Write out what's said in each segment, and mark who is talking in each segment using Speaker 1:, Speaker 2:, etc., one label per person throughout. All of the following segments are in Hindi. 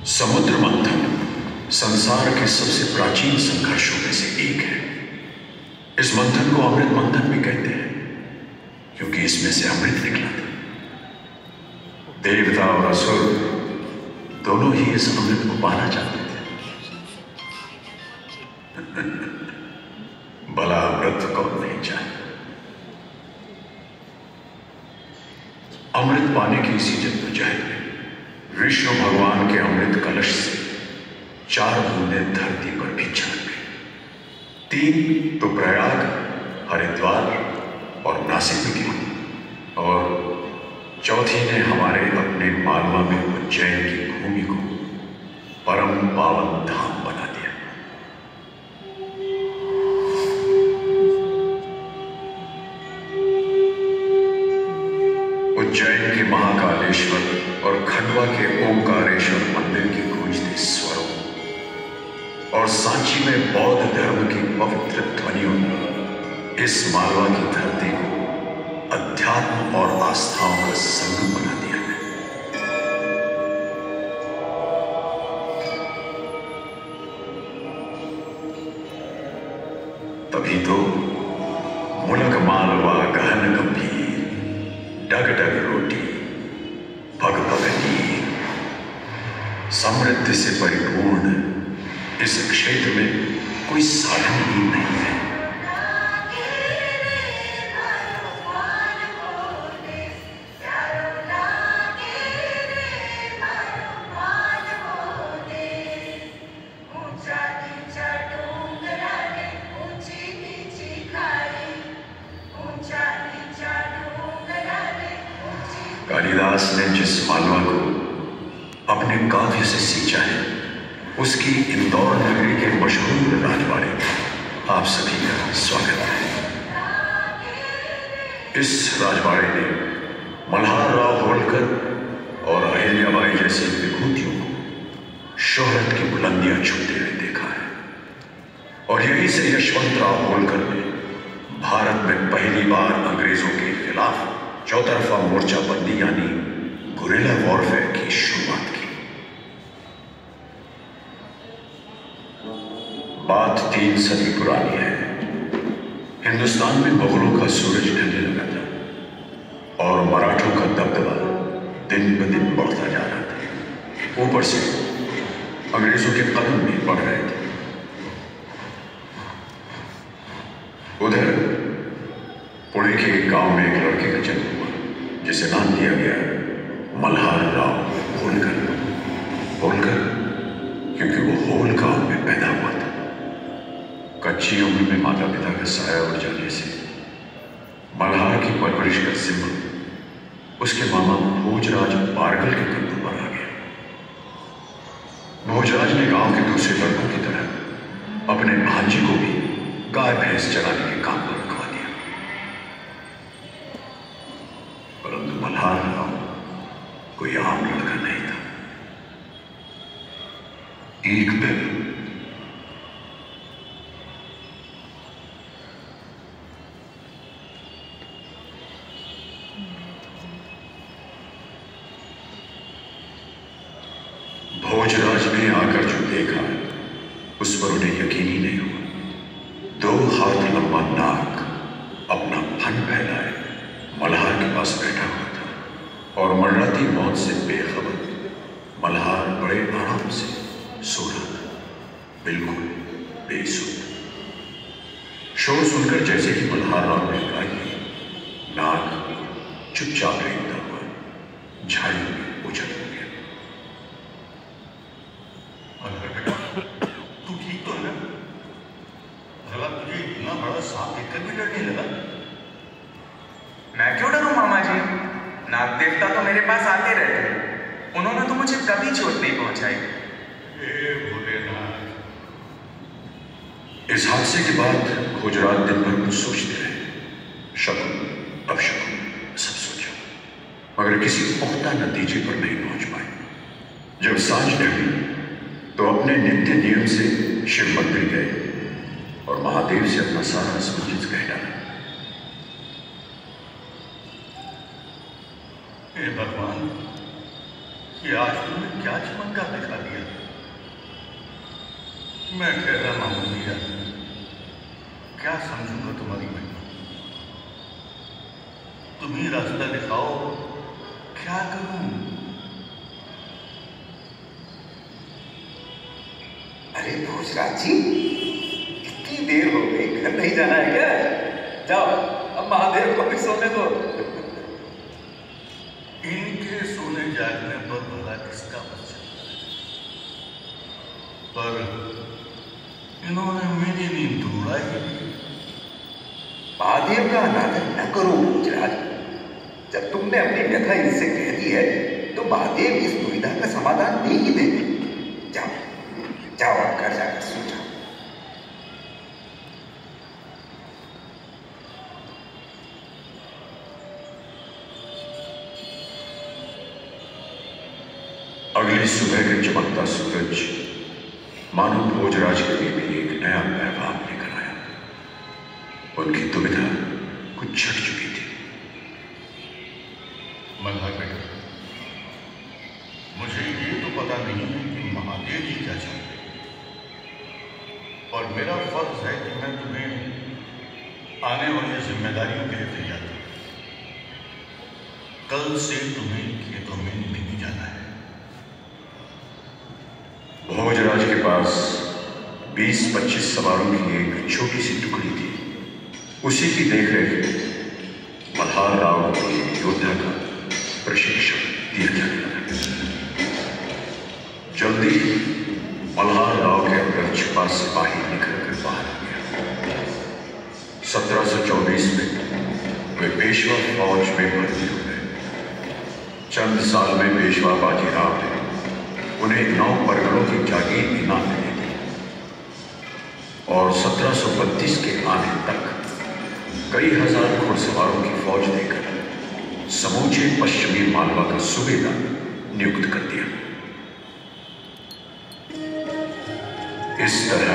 Speaker 1: समुद्र मंथन संसार के सबसे प्राचीन संघर्षों में से एक है। इस मंथन को अमृत मंथन भी कहते हैं क्योंकि इसमें से अमृत निकला था। देवता और असुर दोनों ही इस अमृत को पाना चाहते थे। भला अमृत कौन नहीं चाहे। अमृत पाने की इसी जद्दोजहद में विष्णु भगवान के अमृत कलश से 4 बूंदें धरती पर भी छिड़क गई। 3 तो प्रयाग, हरिद्वार और नासिक में गिरी और चौथी ने हमारे अपने मालवा में उज्जैन की भूमि को परम पावन धाम बना दिया। उज्जैन के महाकालेश्वर और खंडवा के ओंकारेश्वर मंदिर की गूंजती स्वरों और सांची में बौद्ध धर्म की पवित्र ध्वनियों ने इस मालवा की धरती को अध्यात्म और आस्थाओं का संगम बना दिया है। तभी तो मुलक मालवा गहन गंभीर, डग डग रोटी पग पग नीर, समृद्धि से परिपूर्ण इस क्षेत्र में कोई साधन ही नहीं है। कालिदास ने जिस मालवा को अपने काव्य से सींचा है उसकी इंदौर नगरी के मशहूर राजवाड़े में आप सभी का स्वागत है। इस राजवाड़े ने मल्हार राव होलकर और अहिल्याबाई जैसी विभूतियों को शोहरत की बुलंदियां छूते हुए देखा है और यहीं से यशवंतराव होलकर ने भारत में पहली बार अंग्रेजों के खिलाफ चौतरफा मोर्चाबंदी यानी गुरिल्ला वॉरफेयर की शुरुआत की। बात 3 सदी पुरानी है। हिंदुस्तान में मुगलों का सूरज ढलने लगा था और मराठों का दबदबा दिन ब दिन बढ़ता जा रहा था। ऊपर से अंग्रेजों के कदम भी बढ़ रहे थे। उधर पुणे के एक गांव में एक लड़के का जन्म हुआ जिसे नाम दिया गया मल्हार राव होलकर। होलकर क्योंकि वो होल गांव में पैदा हुआ था। कच्ची उम्र में माता पिता का साया उड़ जाने से मल्हार की परवरिश का जिम्मा उसके मामा भोजराज पारगल के कंधों पर आ गया। भोजराज ने गांव के दूसरे लड़कों की तरह अपने भांजे को भी गाय भैंस चराने के काम पर रखवा दिया। परंतु मल्हार राव कोई आम लड़का नहीं था। एक दिन भोजराज ने आकर जो देखा उस पर उन्हें यकीन ही नहीं हुआ। 2 हाथ लंबा नाग अपना फन फैलाए मल्हार के पास बैठा हुआ था और मर्राती मौत से बेखबर मल्हार बड़े आराम से सो रहा था, बिल्कुल बेसुध। शोर सुनकर जैसे ही मल्हार राव ने बुलाई, नाग चुपचाप लेटता हुआ झाड़ी में उछल गया।
Speaker 2: तू ठीक तो है ना? भला तुझे इतना बड़ा सांप देखकर भी डर नहीं लगा?
Speaker 3: मैं क्यों डरूं मामा जी? नाग देवता तो मेरे पास आते रहते हैं। उन्होंने तो मुझे कभी चोट नहीं पहुंचाई।
Speaker 2: हे भोलेनाथ।
Speaker 1: इस हादसे के बाद भोजराज दिन भर कुछ सोचते रहे। शकुन अपशकुन सब सोचा मगर किसी पुख्ता नतीजे पर नहीं पहुंच पाए। जब सांझ ढली तो अपने नित्य नियम से शिव मंदिर गए और महादेव से अपना सारा असमंजस कह डाला।
Speaker 2: हे भगवान, कि आज तुमने क्या चमत्कार दिखा दिया। मैं ठहरा मामूली आदमी, क्या समझूंगा तुम्हारी महिमा। तुम ही रास्ता दिखाओ, क्या करूं।
Speaker 4: अरे भोजराज जी, इतनी देर हो गई, घर नहीं जाना है क्या? जाओ, अब महादेव को भी सोने दो।
Speaker 2: इनके सोने जागने पर भला किसका बस चलता है, पर इन्होंने मेरी नींद उड़ाई।
Speaker 4: महादेव का अनादर न करो भोजराज। जब तुमने अपनी व्यथा इससे कह दी है तो महादेव इस दुविधा का समाधान दे ही देंगे। जाओ जाओ, अब घर जाकर सो जाओ।
Speaker 1: अगली सुबह के चमकता सूरज मानो भोजराज के लिए भी एक नया पैगाम लेकर आया। उनकी दुविधा कुछ छट चुकी थी।
Speaker 2: मल्हार बेटा, मुझे ये तो पता नहीं है कि महादेव जी क्या चाहते हैं, और मेरा फर्ज है कि मैं तुम्हें आने वाली जिम्मेदारियों के लिए तैयार करूं। कल से तुम्हें खेतों में नहीं जाना है।
Speaker 1: भोजराज के पास 20-25 सवारों की एक छोटी सी टुकड़ी थी। उसी की देखरेख मल्हार राव को एक योद्धा का प्रशिक्षण दिया जाने लगा। जल्दी ही मल्हार राव के अंदर छिपा सिपाही निकल कर बाहर आ गया। 1724 में वे पेशवा फौज में भर्ती हो गए। चंद साल में पेशवा बाजीराव ने उन्हें 9 परगनों की जागीर इनाम में दे दी, और 1732 के आने तक कई हजार घुड़सवारों की फौज देकर समूचे पश्चिमी मालवा का सूबेदार नियुक्त कर दिया। इस तरह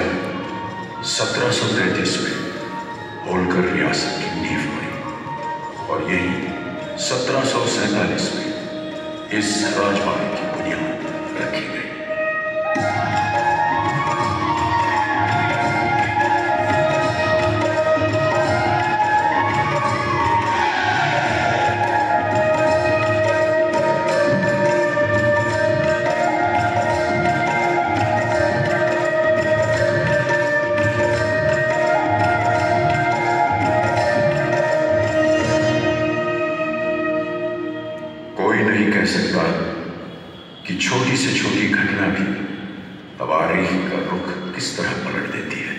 Speaker 1: 1733 में होलकर रियासत की नींव पड़ी, और यही 1747 में इस राजवाड़े की बुनियाद रखी गई। कोई नहीं कह सकता कि छोटी से छोटी घटना भी तवारीख का रुख किस तरह पलट देती है।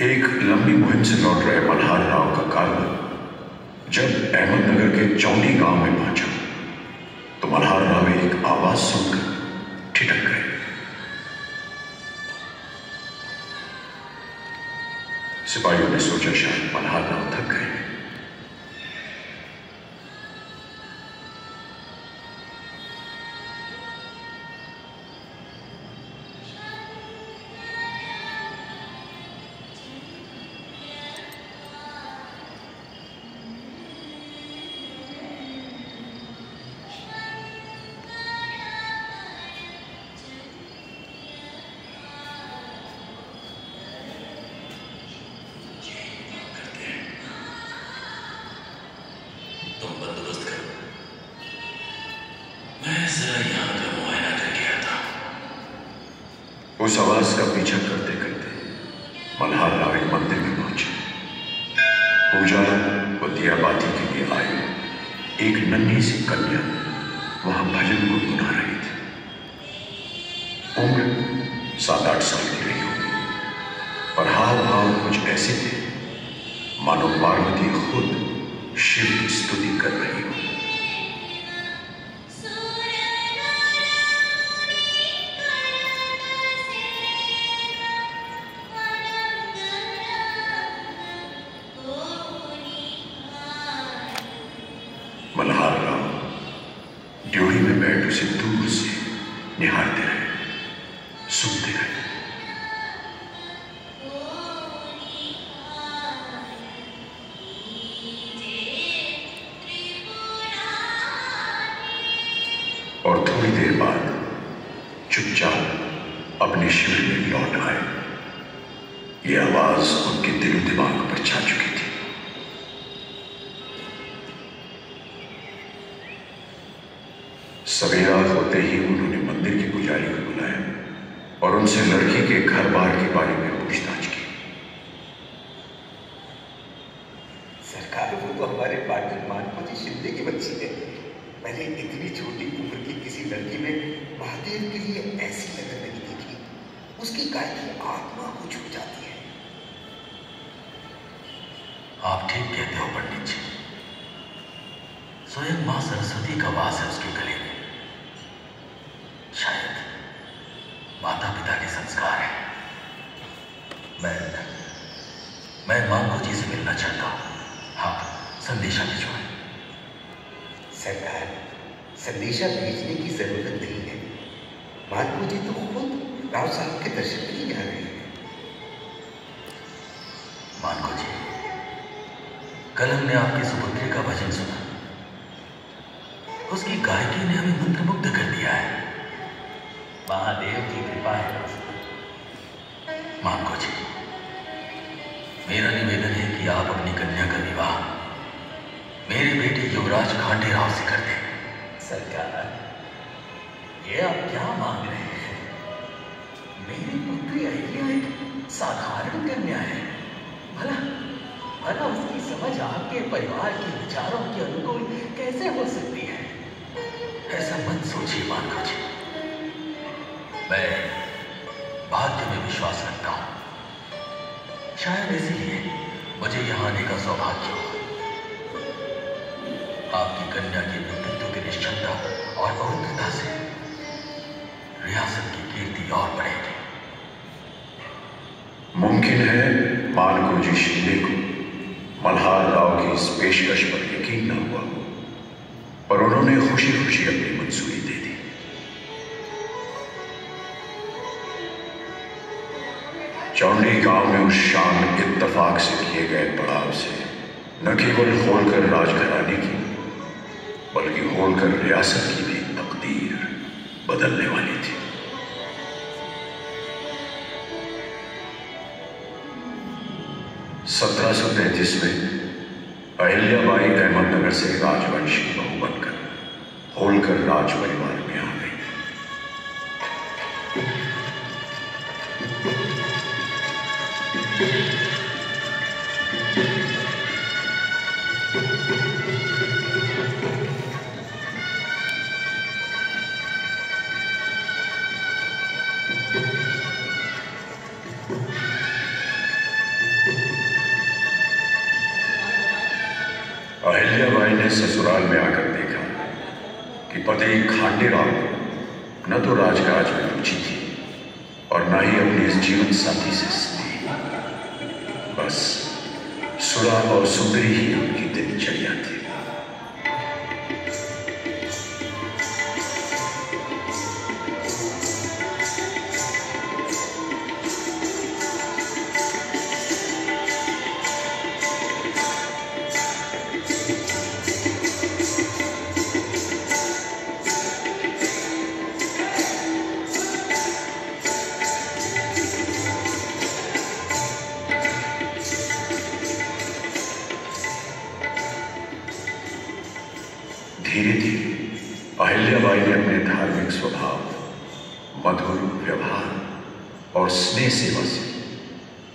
Speaker 1: एक लंबी मुहिम से लौट रहे मल्हार राव का कारवां जब अहमदनगर के चौंडी गांव में पहुंचा तो मल्हार राव एक आवाज सुनकर ठिठक गए। सिपाहियों ने सोचा शायद मल्हार राव थक गए। उस आवाज का पीछा करते करते मल्हार राव एक मंदिर में पहुंचे। पूजा व दियाबाती के लिए आई एक नन्ही सी कन्या वहां भजन गुनगुना रही थी। उम्र 7-8 साल की रही होगी, पर हाव भाव कुछ ऐसे थे मानो पार्वती खुद शिव की स्तुति कर रही हो। मल्हार राव ड्योढ़ी में बैठ उसे दूर से निहारते रहे, सुनते रहे। और थोड़ी देर बाद चुपचाप अपने शिविर में लौट आए। ये आवाज उनके दिलो दिमाग पर छा चुकी थी। सवेरा होते ही उन्होंने मंदिर के पुजारी को बुलाया और उनसे लड़की के घर बार के बारे में पूछताछ की।
Speaker 4: सरकार, वो तो हमारे पाटिल मानकोजी शिंदे की बच्ची है। मैंने इतनी छोटी उम्र की किसी लड़की में महादेव के लिए ऐसी लगन नहीं देखी। उसकी गायकी आत्मा को छू जाती है।
Speaker 5: आप ठीक कहते हो पंडित जी। स्वयं मां सरस्वती का वास है उसके गले में। शायद माता पिता के संस्कार है। मैं मानकोजी से मिलना चाहता हूं। हाँ, संदेशा भिजवाएं।
Speaker 4: सरकार, संदेशा भेजने की जरूरत नहीं है। मानकोजी तो खुद राव साहब के दर्शन के लिए आ रहे हैं।
Speaker 5: मानकोजी, कल हमने आपकी सुपुत्री का भजन सुना। उसकी गायकी ने हमें मंत्रमुग्ध कर दिया है। महादेव की कृपा है। मानकोजी, मेरा निवेदन है कि आप अपनी कन्या का विवाह मेरे बेटे युवराज खांडे राव से कर दें।
Speaker 4: सरकार,
Speaker 5: ये आप क्या मांग रहे हैं? मेरी पुत्री अहिल्या एक साधारण कन्या है। भला उसकी समझ आपके परिवार के विचारों के अनुकूल कैसे हो सकती है? ऐसा मत सोचिए मानकोजी। मैं भाग्य में विश्वास रखता हूं। शायद इसीलिए मुझे यहां आने का सौभाग्य हुआ। आपकी कन्या के व्यक्तित्व की निश्चलता और पवित्रता से रियासत की कीर्ति और बढ़ेगी।
Speaker 1: मुमकिन है मानकोजी शिंदे को मल्हार राव की इस पेशकश पर यकीन न हुआ, पर उन्होंने खुशी खुशी अपनी मंजूरी दे दी। चौंडी गांव में उस शाम इत्तफाक से किए गए पड़ाव से न केवल होलकर राजघराने की बल्कि होलकर रियासत की भी तकदीर बदलने वाली थी। (1733) में अहिल्याबाई अहमदनगर से राजवंश की बहू बनकर होलकर राज परिवार में आ गई। अहिल्याबाई ने ससुराल में आकर देखा कि पति खांडे राव को न तो राजकाज में रुचि थी और न ही अपने इस जीवन साथी से स्नेह। बस सुरा और सुंदरी ही उनकी दिनचर्या थी। धीरे धीरे अहिल्याबाई ने अपने धार्मिक स्वभाव, मधुर व्यवहार और स्नेह सेवा से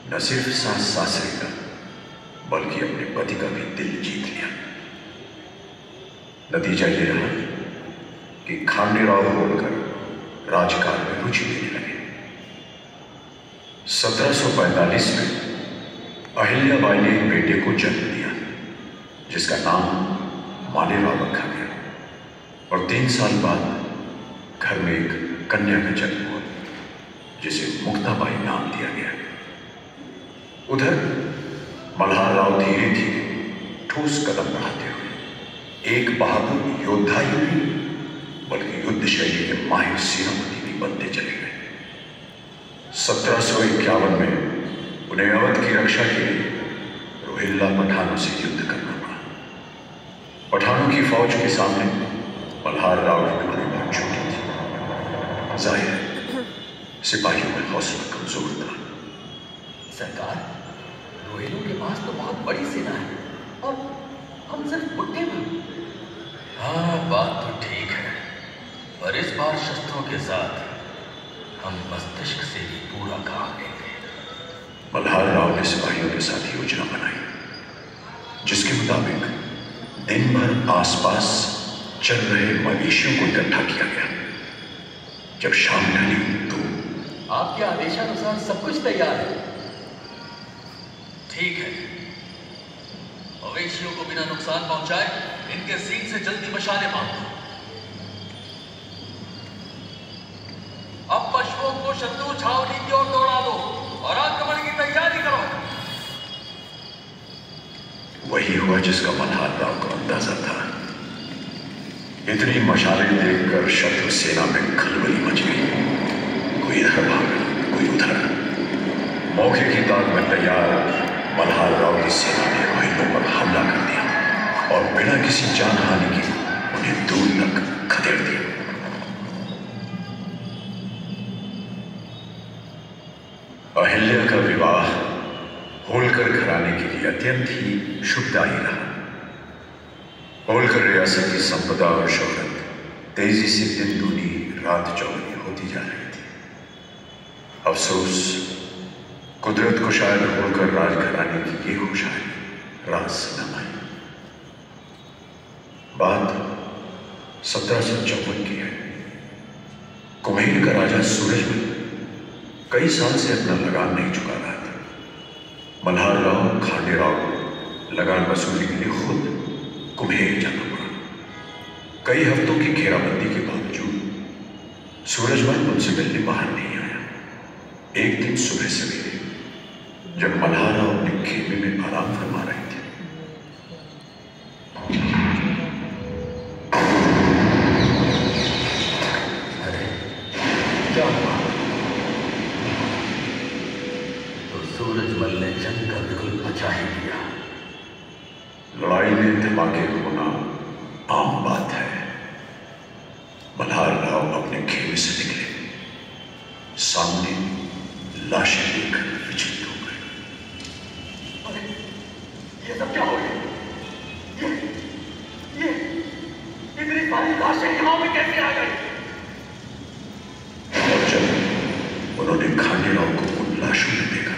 Speaker 1: न सिर्फ सास सासरे का बल्कि अपने पति का भी दिल जीत लिया। नतीजा ये रहा कि खांडे राव होलकर राजकाज में रुचि लेने लगे। 1745 में अहिल्याबाई ने एक बेटे को जन्म दिया जिसका नाम मालेराव रखा गया और 3 साल बाद घर में एक कन्या का जन्म हुआ जिसे मुक्ताबाई नाम दिया गया। उधर मल्हार राव धीरे धीरे ठोस कदम बढ़ाते हुए एक बहादुर योद्धा ही नहीं बल्कि युद्ध शैली के माहिर सेनापति भी बनते चले गए। 1751 में उन्हें अवध की रक्षा के लिए रोहिल्ला पठानों से युद्ध करना पड़ा। पठानों की फौज के सामने मल्हार राव ने अपने जाहिर है सिपाहियों में हौसला कमजोर था।
Speaker 5: सरकार, रोहिलों के पास तो बहुत बड़ी सेना है और हम सिर्फ बुट्टे में। हाँ, बात तो ठीक है, पर इस बार शस्त्रों के साथ हम मस्तिष्क से भी पूरा काम लेंगे।
Speaker 1: मल्हार राव ने सिपाहियों के साथ योजना बनाई, जिसके मुताबिक दिन भर आसपास चल रहे मवेशियों को इकट्ठा किया गया। जब शाम ढली तो
Speaker 5: आपके आदेशानुसार सब कुछ तैयार है। ठीक है, मवेशियों को बिना नुकसान पहुंचाए इनके सींग से जल्दी मशाले बांध दो। अब पशुओं को शत्रु छावनी की ओर दौड़ा दो और आक्रमण की तैयारी करो।
Speaker 1: वही हुआ जिसका मल्हार राव को अंदाजा था। इतनी मशालें देखकर शत्रु सेना में खलबली मच गई। कोई इधर भागा, कोई उधर। मौके की ताक में तैयार मल्हार राव की सेना ने रोहिलों पर हमला कर दिया और बिना किसी जानहानि के उन्हें दूर तक खदेड़ दिया। अहिल्या का विवाह होलकर घराने के लिए अत्यंत ही शुभदायी रहा। होलकर रियासत की संपदा और शोहरत तेजी से दिन दूनी रात चौगुनी होती जा रही थी। अफसोस, कुदरत को शायद होलकर राजघराने की ये खुशहाली रास न आई। बात 1754 की है। कुम्हेर का राजा सूरजमल कई साल से अपना लगान नहीं चुका रहा था। मल्हार राव खांडे राव को लगान वसूली के लिए खुद कुम्हेर जाना पड़ा। कई हफ्तों की घेराबंदी के बावजूद सूरजमल उनसे मिलने बाहर नहीं आया। एक दिन सुबह सवेरे जब मल्हार राव अपने खेमे में आराम फरमा रहे थे,
Speaker 5: अरे क्या हुआ? तो सूरजमल ने जंग का बिल्कुल बचा ही दिया।
Speaker 1: लड़ाई में धमाके होना आम बात है। मल्हार राव अपने खेमे से निकले, सामने लाशें देखकर विचलित हो गए।
Speaker 5: अरे ये सब क्या हो गया? ये इतनी सारी लाशें यहाँ में कैसे आ गई?
Speaker 1: और जब उन्होंने खांडे राव को उन लाशों में देखा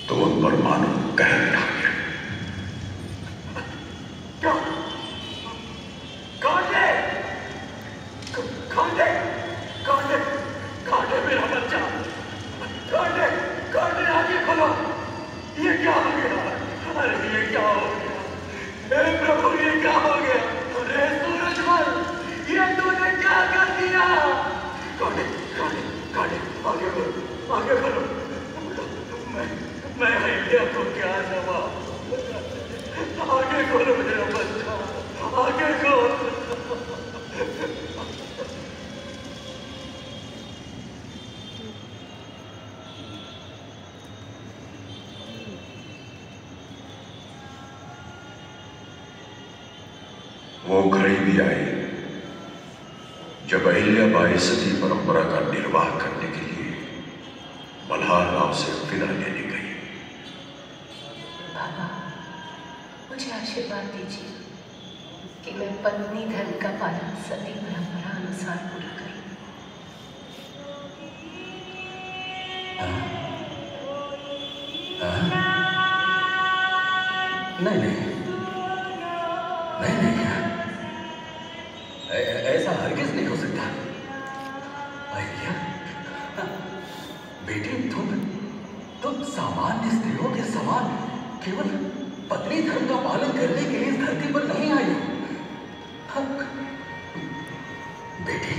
Speaker 1: तो उन पर मानो कहर ढा गया।
Speaker 5: क्या? खांडे! खांडे! खांडे! खांडे मेरा बच्चा! खांडे! खांडे आगे खोलो! ये क्या हो गया? अरे ये क्या हो गया? हे प्रभु, ये क्या हो गया? अरे सूरजमल, ये तूने क्या कर दिया? खांडे! खांडे! खांडे! आगे बढ़ो! आगे बढ़ो! मैं अहिल्या को क्या जवाब? आगे खोलो मेरा बच्चा, आगे खोलो।
Speaker 1: वो घड़ी भी आई जब अहिल्याबाई सती परंपरा का निर्वाह करने के लिए मल्हार राव से विदा लेने गई।
Speaker 6: बाबा, मुझे आशीर्वाद दीजिए कि मैं पत्नी धर्म का पालन सती परंपरा अनुसार पूरा करूं।
Speaker 5: नहीं, ऐसा हरगिज नहीं हो सकता। अहिल्या, बेटी, तुम सामान्य स्त्रियों के समान केवल पत्नी धर्म का पालन करने के लिए इस धरती पर नहीं आई हो। बेटी,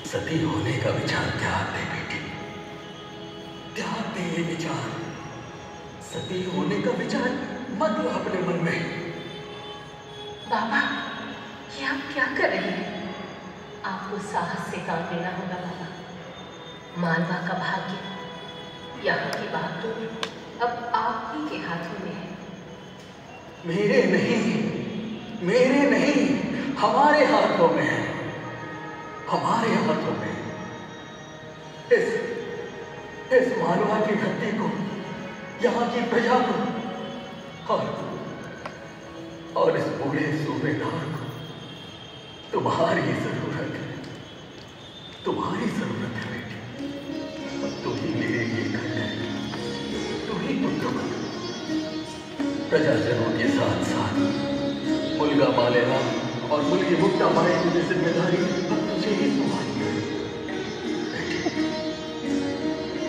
Speaker 5: सती होने का विचार त्याग दे बेटी, त्याग दे ये विचार। सती होने का विचार मत लो अपने मन में।
Speaker 6: बाबा, ये आप क्या कर रहे हैं? आपको साहस से काम लेना होगा बाबा। मालवा का भाग्य, यहाँ की बागडोर अब आप ही के हाथों में है।
Speaker 5: मेरे नहीं, हमारे हाथों में है। हमारे हाथों में इस मालवा की धरती को, यहाँ की प्रजा को और इस बूढ़े सूबेदार को तुम्हारी जरूरत है, तुम्हारी जरूरत है बेटी। तुम ही मेरे लिए घर है, तुम ही पुत्र बन। प्रजाजनों के साथ साथ मुलगा मालेरा और मुलगी मुक्ता माए की जिम्मेदारी अब तुझे ही संभालनी है बेटी।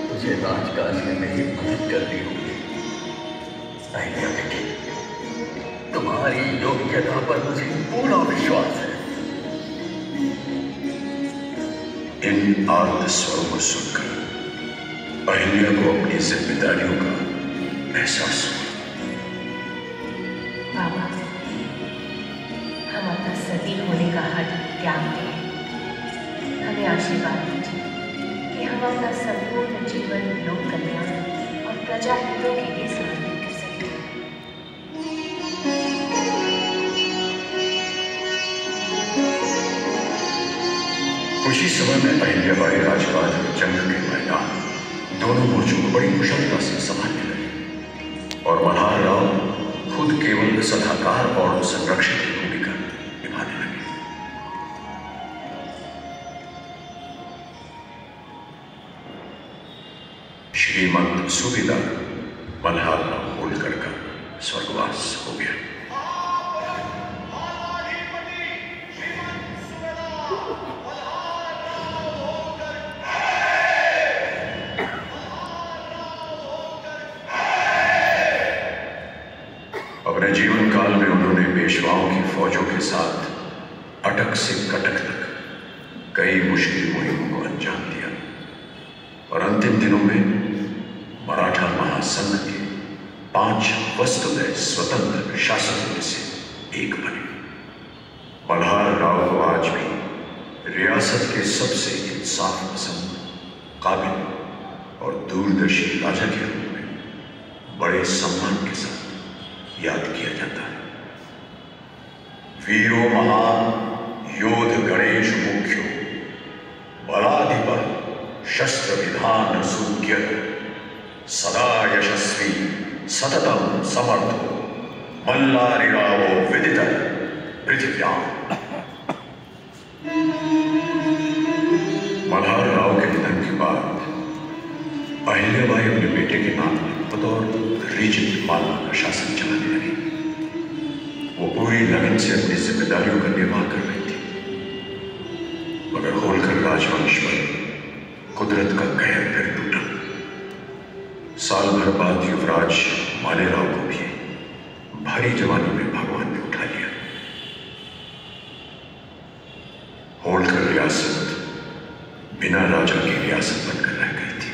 Speaker 5: तुझे राजकाज में नहीं मदद करनी होगी। आइडिया बेटी, तुम्हारी योग्यता पर मुझे पूरा विश्वास है।
Speaker 1: इन आर्त स्वरों को सुनकर अहिल्या को अपनी जिम्मेदारियों का एहसास हुआ।
Speaker 6: बाबा, हम अपना सती होने का हद त्यागते हैं। हमें आशीर्वाद दीजिए कि हम अपना संपूर्ण जीवन लोक कल्याण और प्रजा हितों के लिए समर्पित कर सकते हैं।
Speaker 1: उसी समय में अहिल्याबाई राजपाट जंग के मैदान दोनों मोर्चों को बड़ी कुशलता से संभालने लगे और मल्हार राव खुद केवल सलाहकार और संरक्षक की भूमिका निभाने लगे। श्रीमंत सूबेदार मल्हार राव होलकर का स्वर्गवास हो गया। अपने जीवन काल में उन्होंने पेशवाओं की फौजों के साथ अटक से कटक तक कई मुश्किल मुहिमों को अंजाम दिया और अंतिम दिनों में मराठा महासंघ के 5 वस्तुतः स्वतंत्र शासकों में से एक बने। मल्हार राव को आज भी रियासत के सबसे इंसाफ पसंद, काबिल और दूरदर्शी राजा के रूप में बड़े सम्मान के साथ याद किया जाता है। वीरो महान योध गणेश मुख्यो बलाधिपल शस्त्र विधान सूक्य सदा यशस्वी सततम समर्थो मल्लारिरावो विदित पृथिव्याम। मल्हार राव के निधन के बाद अहिल्याबाई अपने बेटे के नाम बतौर रीजेंट मालवा का शासन चलाने लगी। वो पूरी लगन से अपनी जिम्मेदारियों का निर्वाह कर रही थी, मगर होलकर राजवंश पर कुदरत का कहर फिर टूटा। साल भर बाद युवराज मालेराव को भी भारी जवानी में भगवान ने उठा लिया। होलकर रियासत बिना राजा की रियासत बनकर रह गई थी।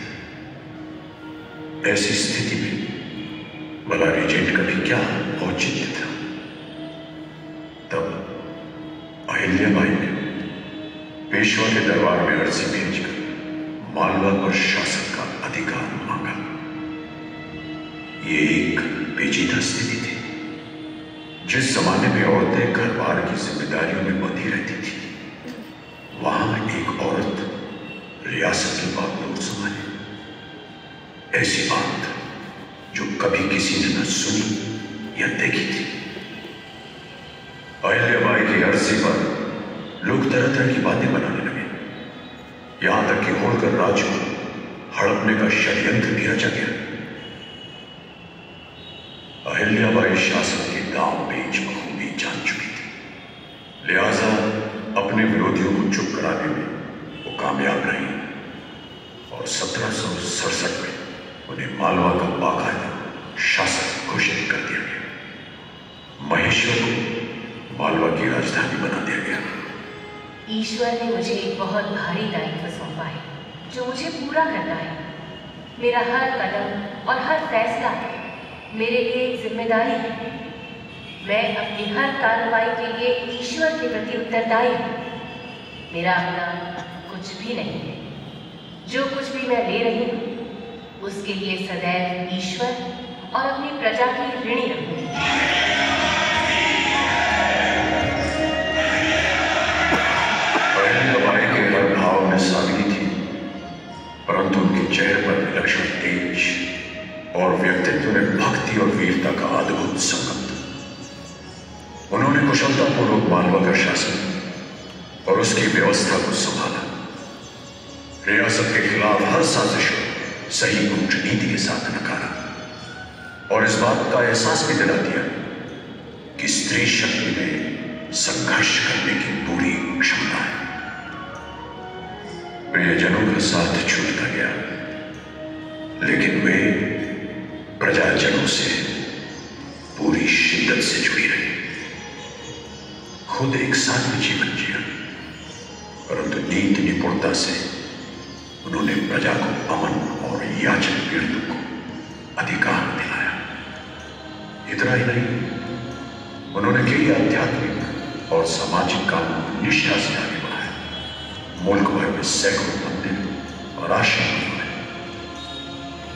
Speaker 1: ऐसी स्थिति में भला रीजेंट का भी क्या औचित्य था। तब अहिल्याबाई ने पेशवा के दरबार में अर्जी भेजकर मालवा पर शासन का अधिकार मांगा। ये एक पेचीदा स्थिति थी। जिस जमाने में औरतें घर बार की जिम्मेदारियों में बंधी रहती थी, वहां एक औरत रियासत की बागडोर संभाले। ऐसी बात जो कभी किसी ने न सुनी या देखी थी। अहिल्याबाई की अर्जी पर लोग तरह तरह की बातें बनाने लगे। यहां तक कि होलकर राज को हड़पने का षड्यंत्र भी रचा गया। अहिल्याबाई शासन के दांव पेच बखूबी जान चुकी थी, लिहाजा अपने विरोधियों को चुप कराने में वो कामयाब रही और 1767 में उन्हें मालवा का बाकायदा शासक घोषित कर दिया गया। महेश्वर को मालवा की राजधानी बना दिया गया।
Speaker 6: ईश्वर ने मुझे एक बहुत भारी दायित्व सौंपा है जो मुझे पूरा करना है। मेरा हर कदम और हर फैसला मेरे लिए एक जिम्मेदारी है। मैं अपनी हर कार्रवाई के लिए ईश्वर के प्रति उत्तरदायी हूँ। मेरा अपना कुछ भी नहीं है। जो कुछ भी मैं ले रही हूँ उसके लिए सदैव ईश्वर और अपनी प्रजा की ऋणी रहूंगी।
Speaker 1: अहिल्याबाई के और व्यक्तित्व में भक्ति और वीरता का अद्भुत संगम था। उन्होंने कुशलतापूर्वक मालवा का शासन और उसकी व्यवस्था को संभाला, रियासत के खिलाफ हर साजिश को सही कूटनीति के साथ नकारा और इस बात का एहसास भी दिला दिया कि स्त्री शक्ति में संघर्ष करने की पूरी क्षमता है। प्रियजनों का साथ छूटता गया, लेकिन वे प्रजाजनों से पूरी शिद्दत से जुड़ी रही। खुद एक साथ जीवन जिया, परंतु नीति निपुणता से उन्होंने प्रजा को अमन और याचक पीड़ितों को अधिकार दिलाया। इतना ही नहीं, उन्होंने कई आध्यात्मिक और सामाजिक कामों को निष्ठा से आगे बढ़ाया। मुल्क भर में सैकड़ों मंदिर और आश्रम हुए।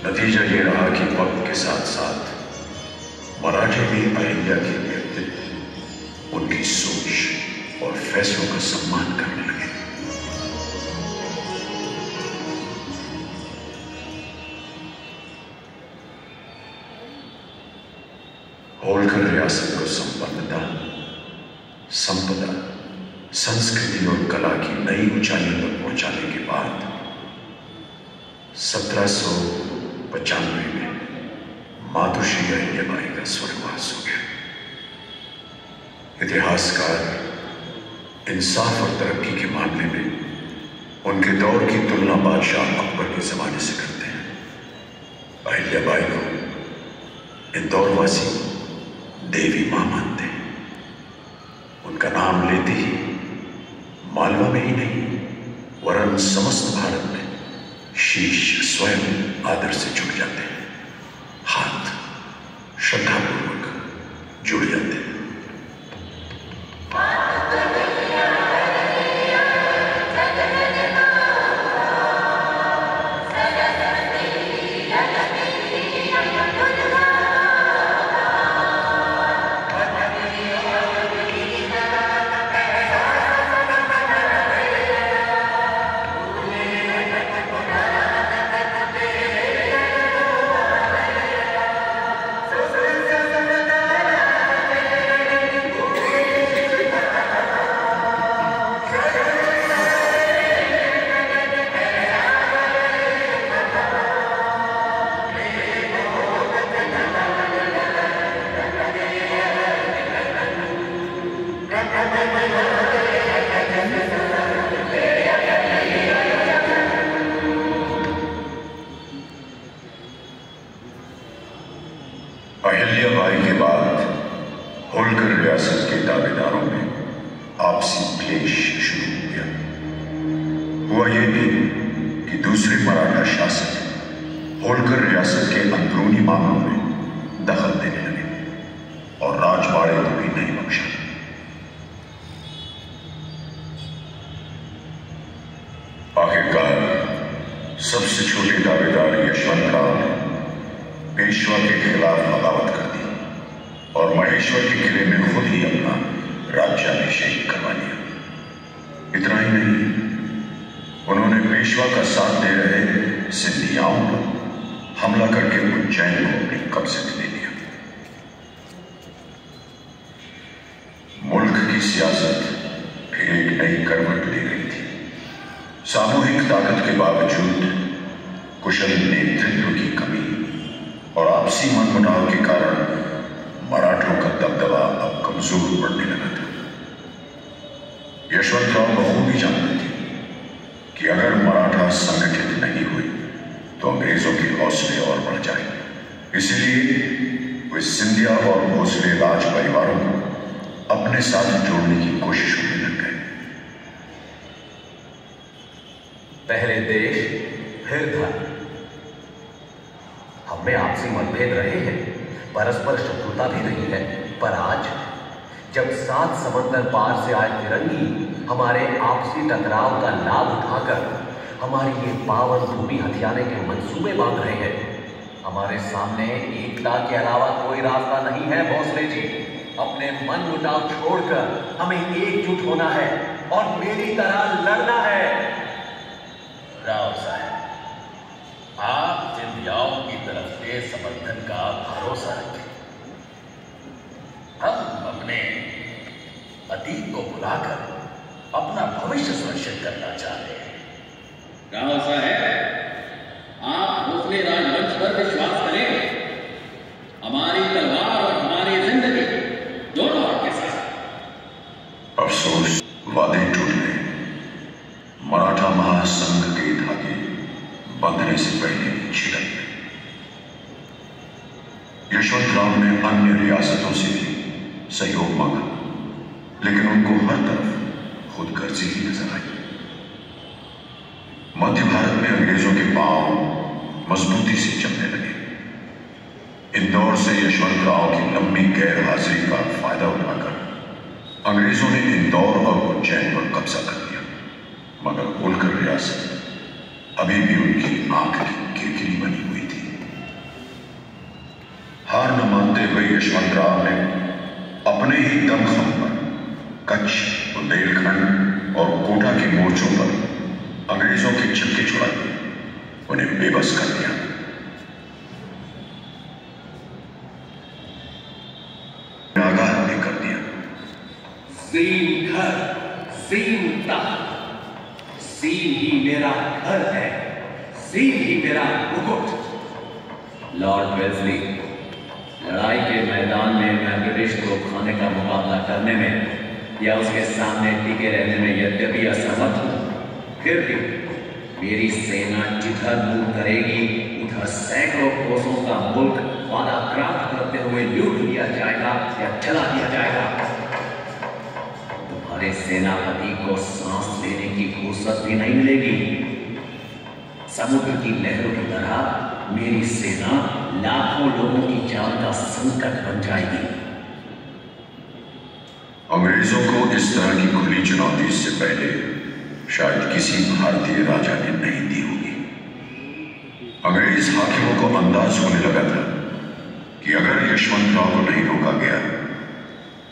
Speaker 1: नतीजा ये रहा कि वक्त के साथ साथ मराठे भी अहिल्या के व्यक्तित्व, उनकी सोच और फैसलों का सम्मान करने लगे। होलकर रियासत को संपन्नता, संपदा, संस्कृति और कला की नई ऊंचाइयों तक पहुंचाने के बाद 1795 में मातोश्री अहिल्याबाई का स्वर्गवास हो गया। इतिहासकार इंसाफ और तरक्की के मामले में उनके दौर की तुलना बादशाह अकबर के जमाने से करते हैं। अहिल्याबाई को इंदौरवासी देवी मां मानते हैं। उनका नाम लेते ही मालवा में ही नहीं, वरन समस्त भारत में शीश स्वयं आदर से जुड़ जाते हैं, हाथ श्रद्धापूर्वक जुड़ जाते हैं। अहिल्याबाई के बाद होलकर रियासत के दावेदारों में आपसी क्लेश शुरू हो गया। हुआ यह भी कि दूसरे मराठा शासक होलकर रियासत के अंदरूनी मामलों में दखल देने लगे और राजवाड़े को भी नहीं बख्शा। आखिरकार सबसे छोटे दावेदार यशवंतराव ने पेशवा के खिलाफ बगावत कर दी और महेश्वर के किले में खुद ही अपना राज्याभिषेक करवा लिया। इतना ही नहीं, उन्होंने पेशवा का साथ दे रहे सिंधियाओं पर हमला करके उज्जैन को अपने कब्जे में ले लिया। मुल्क की सियासत फिर एक नई करवट ले रही थी। सामूहिक ताकत के बावजूद कुशल नेतृत्व की कमी और आपसी मनमुटाव के कारण मराठों का दबदबा अब कमजोर पड़ने लगा था। यशवंतराव बखूबी जानते थे कि अगर मराठा संगठित नहीं हुए तो अंग्रेजों के हौसले और बढ़ जाएंगे। इसलिए वे सिंधिया और भोसले राज परिवारों को अपने साथ जोड़ने की कोशिशों में लग गए।
Speaker 5: पहले देश फिर धर्म। हमें आपसी मतभेद रहे हैं, परस्पर शत्रुता भी रही है, पर आज जब 7 समंदर पार से आए फिरंगी हमारे आपसी टकराव का लाभ उठाकर हमारी ये पावन भूमि हथियाने के मंसूबे बांध रहे हैं, हमारे सामने एकता के अलावा कोई रास्ता नहीं है। भोसले जी, अपने मन मुटाव छोड़कर हमें एकजुट होना है और मेरी तरह लड़ना है।
Speaker 7: राव साहब, आप सिंधियाओं की तरफ से
Speaker 5: के समर्थन का भरोसा रखें। हम अपने अतीत को भुलाकर अपना भविष्य सुनिश्चित करना चाहते हैं।
Speaker 7: राव साहब, आप भोसले राजवंश पर विश्वास करें। हमारी तलवार और हमारी जिंदगी दोनों आपके साथ।
Speaker 1: अफसोस, वादे टूट गए। मराठा महासंघ के धागे बंधने से पहले छिड़क गए। यशवंतराव ने अन्य रियासतों से भी सहयोग मांगा, लेकिन उनको हर तरफ खुदगर्जी ही नजर आई। मध्य भारत में अंग्रेजों के पांव मजबूती से चलने लगे। इंदौर से यशवंतराव की लंबी गैर हाजिरी का फायदा उठाकर अंग्रेजों ने इंदौर और उज्जैन पर कब्जा कर लिया, मगर होलकर रियासत अभी भी उनकी आंख की किरकिरी बनी हुई थी। हार न मानते हुए यशवंतराव ने अपने ही दमखम पर कच्छ, बुंदेलखंड और कोटा के मोर्चों पर अंग्रेजों के छक्के छुड़ा दिए, उन्हें बेबस कर दिया। आगाह ने कर दिया।
Speaker 8: सीन घर, सीन तख्त, सीन ही मेरा घर है, सीन ही मेरा मुकुट।
Speaker 7: लॉर्ड वेल्सली, लड़ाई के मैदान में मैं ब्रिटिश को खाने का मुकाबला करने में या उसके सामने टिके रहने में यद्यपि असमर्थ हूं, फिर भी मेरी सेना जिधर मुंह करेगी उधर सैकड़ों कोसों का मुल्क पराक्रांत करते हुए लूट लिया जाएगा या जला दिया जाएगा। तुम्हारे सेनापति को सांस लेने की फुर्सत भी नहीं मिलेगी। समुद्र की लहरों की तरह मेरी सेना लाखों लोगों की जान का संकट बन जाएगी।
Speaker 1: अंग्रेजों को इस तरह की खुली चुनौती से पहले शायद किसी भारतीय राजा ने नहीं दी होगी। अंग्रेज हाकिमों को अंदाज होने लगा था कि अगर यशवंतराव को नहीं रोका गया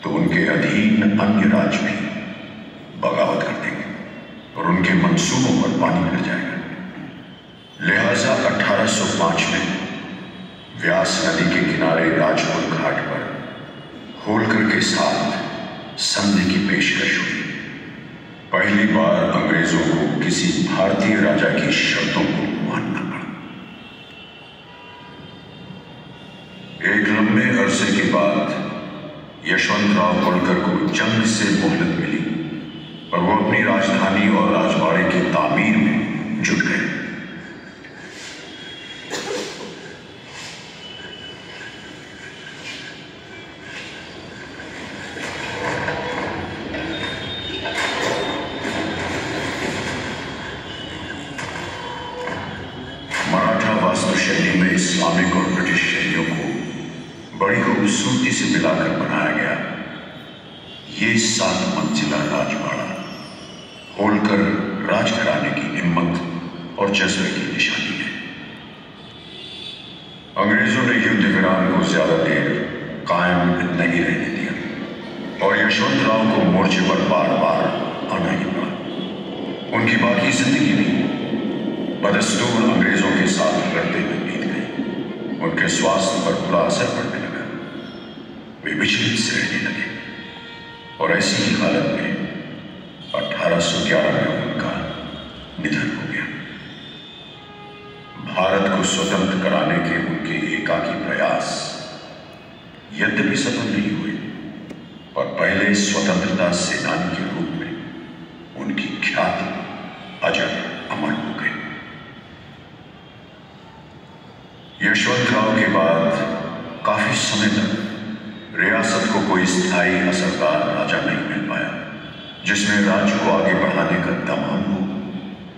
Speaker 1: तो उनके अधीन अन्य राज्य भी बगावत कर देंगे और उनके मंसूबों पर पानी फिर जाएगा। लिहाजा 1805 में व्यास नदी के किनारे राजपुर घाट पर होलकर के साथ संधि की पेशकश हुई। पहली बार अंग्रेजों को किसी भारतीय राजा की शर्तों को मानना पड़ा। एक लंबे अरसे के बाद यशवंतराव होलकर को जंग से मोहलत मिली और वो अपनी राजधानी और राजवाड़े की तामीर में जुट गए। शैली में इस्लामिक और ब्रिटिश शैलियों को बड़ी खूबसूरती से मिलाकर बनाया गया ये 7 मंजिला राजवाड़ा होलकर राजघराने की हिम्मत और जज्बे की निशानी है। अंग्रेजों ने युद्ध विराम को ज्यादा देर कायम नहीं रहने दिया और यशवंतराव को मोर्चे पर बार बार आना ही पड़ा। उनकी बाकी जिंदगी भी बदस्तूर अंग्रेजों के साथ लड़ते हुए बीत गई। उनके स्वास्थ्य पर बुरा असर पड़ने लगा, वे विचलित से रहने लगे और ऐसी ही हालत में 1811 में उनका निधन हो गया। भारत को स्वतंत्र कराने के उनके एकाकी प्रयास यद्यपि सफल नहीं हुए, पर पहले स्वतंत्रता सेनानी के रूप में उनकी ख्याति अजर अमर हो गई। यशवंतराव के बाद काफी समय तक रियासत को कोई स्थायी असरदार राजा नहीं मिल पाया जिसमें राज्य को आगे बढ़ाने का दमाम हो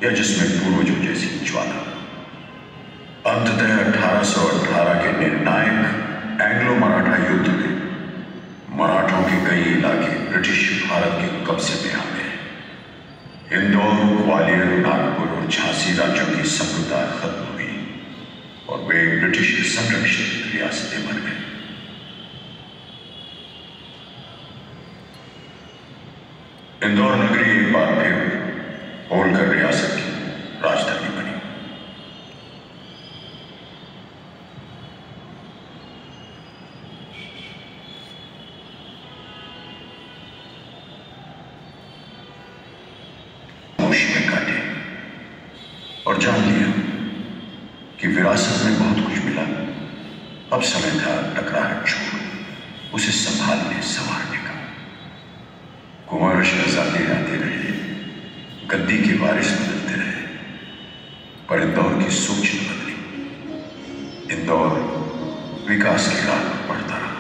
Speaker 1: या जिसमें पूर्वजों जैसी ज्वाला। अंततः 1818 के निर्णायक एंग्लो मराठा युद्ध में मराठों के कई इलाके ब्रिटिश भारत के कब्जे में आ गए। इंदौर, ग्वालियर, नागपुर और झांसी राज्यों की संप्रभुता खत्म हुई और वे ब्रिटिश संरक्षित रियासतें बन गए। इंदौर नगरी एक बार फिर होलकर रियासत की राजधानी बनी। और जान लिया कि विरासत में बहुत कुछ मिला। अब समय था टकराहट छोड़ उसे संभालने संवारने का। कुंवर शहजादे आते रहे, गद्दी के वारिस बदलते रहे, पर इंदौर की सोच न बदली। इंदौर विकास की राह पर बढ़ता रहा।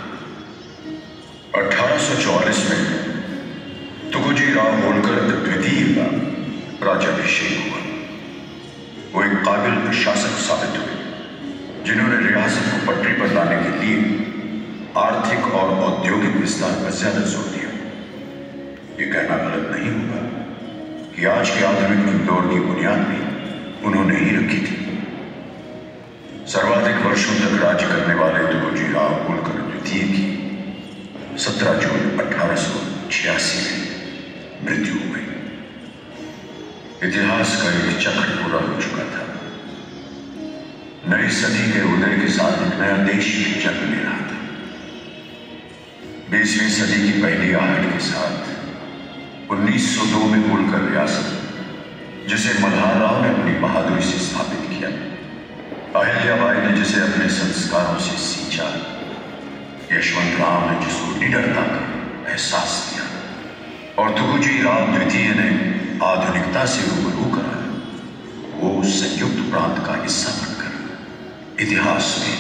Speaker 1: 1844 में तुकोजी राव होलकर द्वितीय का राज्याभिषेक हुआ। वो एक काबिल प्रशासक साबित हुए, जिन्होंने रियासत को पटरी पर लाने के लिए आर्थिक और औद्योगिक विस्तार पर ज्यादा जोर दिया। ये कहना गलत नहीं होगा कि आज के आधुनिक इंदौर की बुनियाद भी उन्होंने ही रखी थी। सर्वाधिक वर्षों तक राज्य करने वाले तुकोजी राव होलकर द्वितीय की 17 जून 1886 में मृत्यु हो गई। इतिहास का एक चक्र पूरा हो चुका था। नई सदी के उदय के साथ एक नया देश भी जन्म ले रहा था। 20वीं सदी की पहली आहट के साथ 1902 में होलकर रियासत, जिसे मल्हार राव ने अपनी बहादुरी से स्थापित किया, अहिल्याबाई ने जिसे अपने संस्कारों से सींचा, यशवंत राव ने जिसको निडरता का एहसास दिया, और तुकोजी राव द्वितीय ने आधुनिकता से रूबरू करा, वो संयुक्त प्रांत का हिस्सा बनकर इतिहास में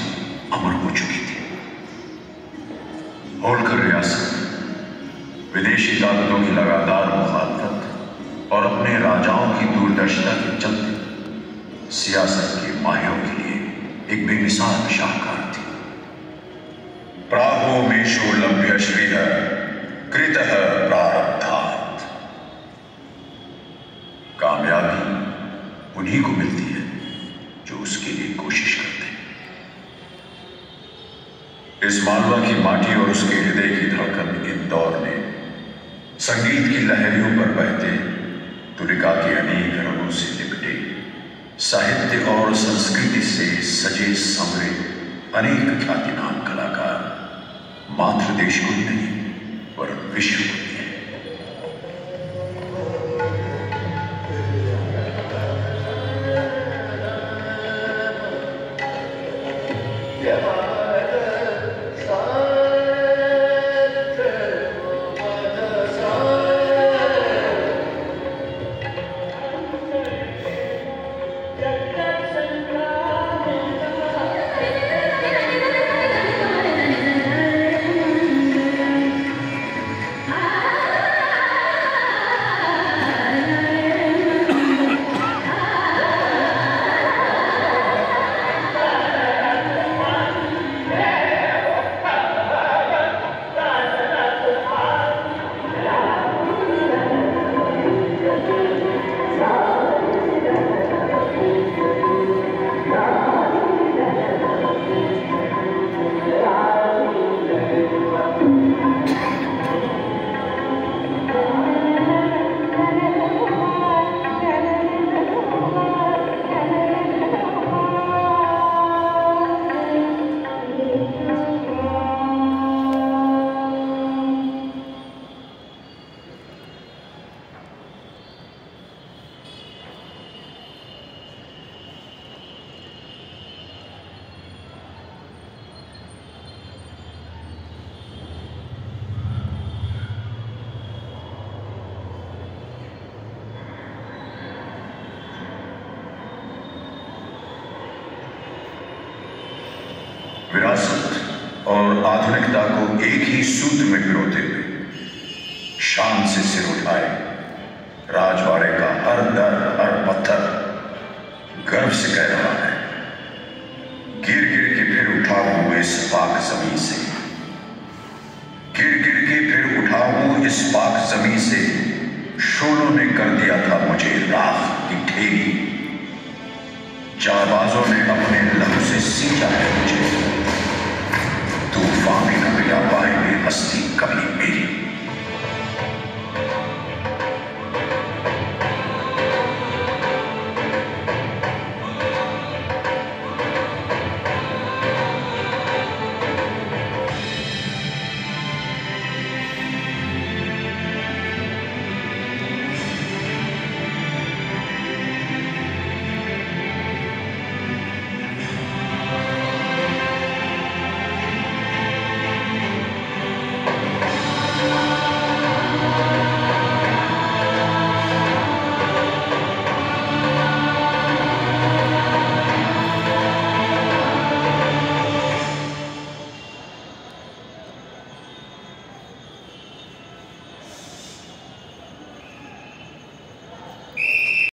Speaker 1: अमर हो चुकी थी। होलकर रियासत विदेशी ताकतों की लगातार मुखालफत और अपने राजाओं की दूरदर्शिता के चलते सियासत के माहिरों के लिए एक बेमिसाल शाहकार थी। प्राहो मेषो लभ्य श्रीः कृतः प्रारब्धात्। कामयाबी उन्हीं को मिलती है जो उसके लिए कोशिश करते हैं। इस मालवा की माटी और उसके हृदय की धड़कन इंदौर ने संगीत की लहरियों पर बहते, तुलिका के अनेक रंगों से लिपटे, साहित्य और संस्कृति से सजे संवरे अनेक ख्यातिनाम कलाकार मात्र देश को ही नहीं वरन विश्व को भी है। विरासत और आधुनिकता को एक ही सूत्र में पिरोते हुए शान से सिर उठाए राजवाड़े का हर दर हर पत्थर गर्व से कह रहा है, गिर गिर के फिर उठा हूं इस पाक जमीन से, गिर गिर के फिर उठा हूं इस पाक जमीन से, शोलों ने कर दिया था मुझे राख की ढेरी, जाबाजों ने अपने लहू से सींचा है मुझे, तूफान भी न मिटा पाएंगे हस्ती कभी मेरी।